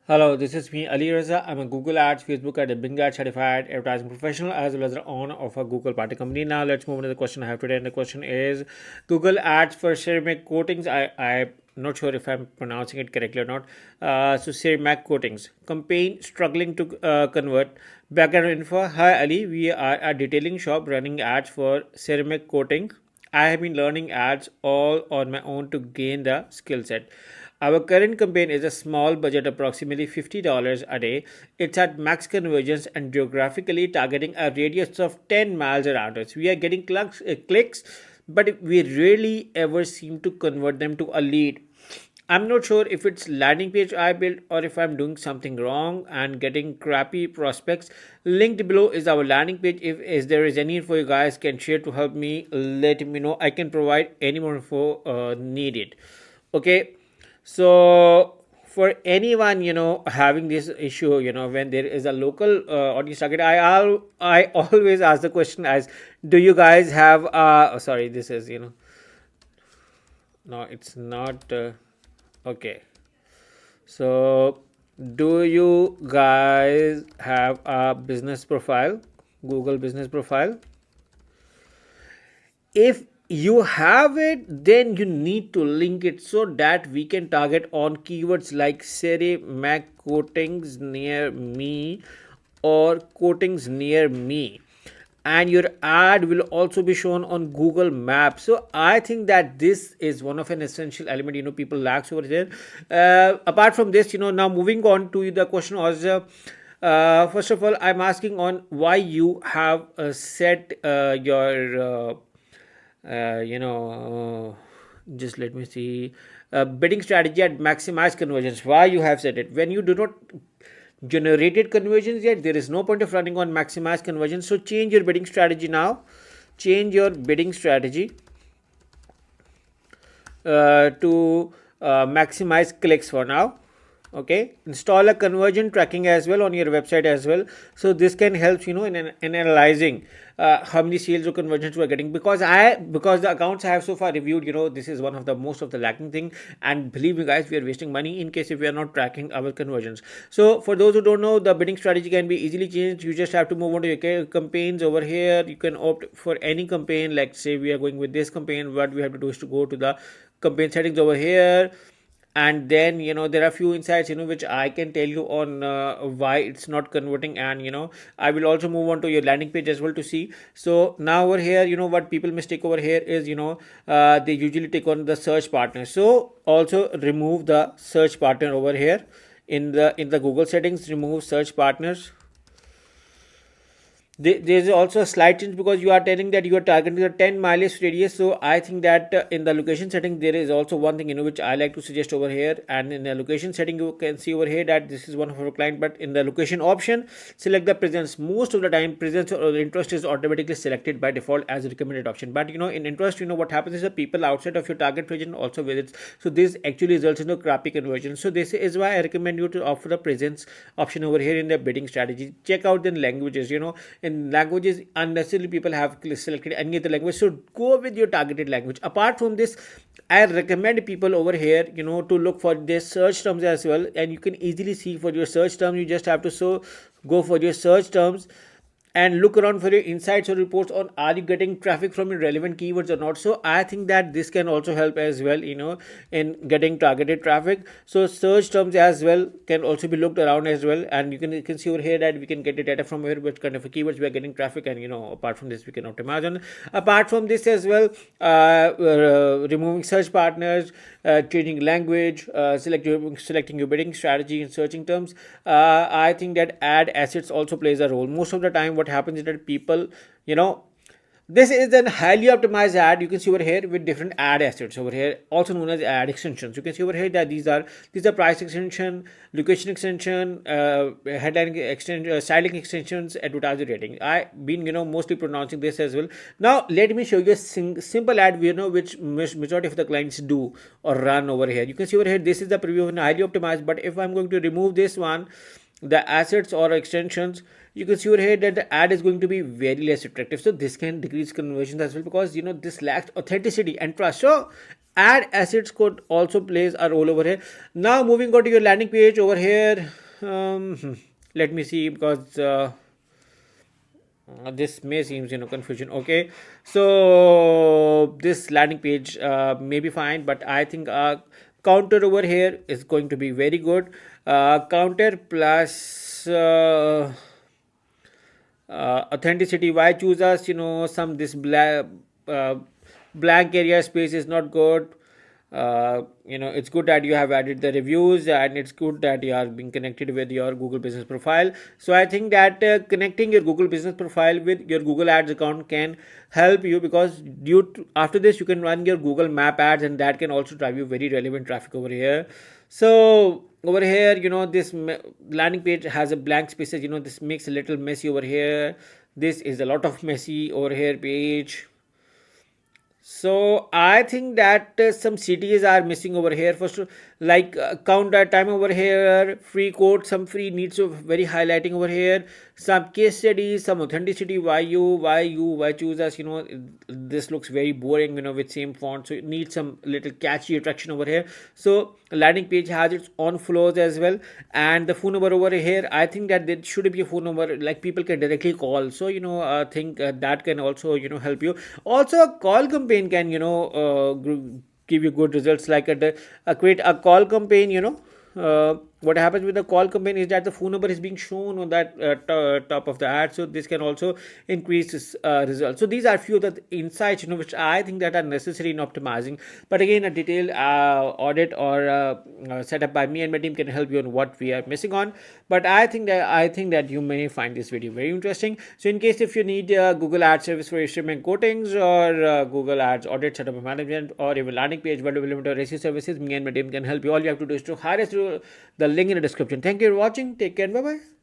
Hello, this is me, Ali Raza. I'm a Google Ads, Facebook Ad, and Bing Ad certified advertising professional as well as the owner of a Google Party company. Now, let's move on to the question I have today. And the question is Google Ads for ceramic coatings. I'm not sure if I'm pronouncing it correctly or not. So, ceramic coatings. Campaign struggling to convert. Background info. Hi, Ali. We are a detailing shop running ads for ceramic coating. I have been learning ads all on my own to gain the skill set. Our current campaign is a small budget, approximately $50 a day. It's at max conversions and geographically targeting a radius of 10 miles around us. We are getting clicks, but we rarely ever seem to convert them to a lead. I'm not sure if it's landing page I built or if I'm doing something wrong and getting crappy prospects. Linked below is our landing page. If there is any info you guys can share to help me, let me know. I can provide any more info needed. Okay, so for anyone having this issue, when there is a local audience target, I always ask the question as, do you guys have sorry, this is no, it's not okay. So, do you guys have a business profile, Google business profile? If you have it, then you need to link it so that we can target on keywords like Siri Mac coatings near me or coatings near me, and your ad will also be shown on Google Maps. So I think that this is one of an essential element people lacks over there. Apart from this, now moving on to the question was, first of all, I'm asking on why you have set your just let me see, bidding strategy at maximize conversions. Why you have set it? When you do not generated conversions yet, there is no point of running on maximize conversions. So change your bidding strategy now. Change your bidding strategy to maximize clicks for now. Okay, install a conversion tracking as well on your website as well, so this can help in analyzing how many sales or conversions we're getting, because the accounts I have so far reviewed, this is one of the most of the lacking thing, and believe me guys, we are wasting money in case if we are not tracking our conversions. So for those who don't know, the bidding strategy can be easily changed. You just have to move on to your campaigns over here. You can opt for any campaign, like say we are going with this campaign. What we have to do is to go to the campaign settings over here, and then there are few insights which I can tell you on why it's not converting, and I will also move on to your landing page as well to see. So now over here, what people mistake over here is they usually take on the search partner. So also remove the search partner over here in the Google settings. Remove search partners. There's also a slight change because you are telling that you are targeting a 10 mileage radius. So I think that in the location setting there is also one thing which I like to suggest over here, and in the location setting you can see over here that this is one of our client, but in the location option select the presence. Most of the time presence or interest is automatically selected by default as a recommended option, but in interest, what happens is the people outside of your target region also visits, so this actually results in a crappy conversion. So this is why I recommend you to offer the presence option over here in the bidding strategy. Check out the languages. In languages, unnecessarily people have selected any other language, so go with your targeted language. Apart from this, I recommend people over here to look for their search terms as well, and you can easily see for your search term. You just have to go for your search terms and look around for your insights or reports on are you getting traffic from your relevant keywords or not. So I think that this can also help as well in getting targeted traffic. So search terms as well can also be looked around as well, and you can see over here that we can get the data from here which kind of keywords we are getting traffic, and apart from this we can optimize on. Apart from this as well, removing search partners, changing language, selecting your bidding strategy and searching terms. I think that ad assets also plays a role. Most of the time what happens is that people, you know this is a highly optimized ad. You can see over here with different ad assets over here, also known as ad extensions. You can see over here that these are price extension, location extension, headline extension, styling extensions, advertiser rating. I been mostly pronouncing this as well. Now let me show you a simple ad which majority of the clients do or run over here. You can see over here this is the preview of an highly optimized, but if I'm going to remove this one, the assets or extensions, you can see over here that the ad is going to be very less attractive. So this can decrease conversions as well, because this lacks authenticity and trust. So ad assets could also plays a role over here. Now moving on to your landing page over here. Let me see, because this may seems confusion. Okay, so this landing page may be fine, but I think counter over here is going to be very good. Counter plus authenticity. Why choose us? Some this uh, blank area space is not good. It's good that you have added the reviews, and it's good that you are being connected with your Google business profile. So I think that connecting your Google business profile with your Google ads account can help you, because after this you can run your Google map ads, and that can also drive you very relevant traffic over here. So over here, this landing page has a blank spaces. This makes a little messy over here. This is a lot of messy over here page. So I think that some CTAs are missing over here. First, like counter time over here, free code, some free needs of very highlighting over here, some case studies, some authenticity. Why choose us? This looks very boring. With same font, so it needs some little catchy attraction over here. So landing page has its own flows as well, and the phone number over here. I think that there should be a phone number like people can directly call. So I think that can also help you. Also, a call campaign can give you good results, like create a call campaign. What happens with the call campaign is that the phone number is being shown on that top of the ad, so this can also increase this results. So these are few of the insights which I think that are necessary in optimizing. But again, a detailed audit or setup by me and my team can help you on what we are missing on. But I think that you may find this video very interesting. So in case if you need Google Ads service for streaming quotings, or Google Ads audit, setup and management, or even landing page development or SEO services, me and my team can help you. All you have to do is to hire us through the link in the description. Thank you for watching. Take care. Bye bye.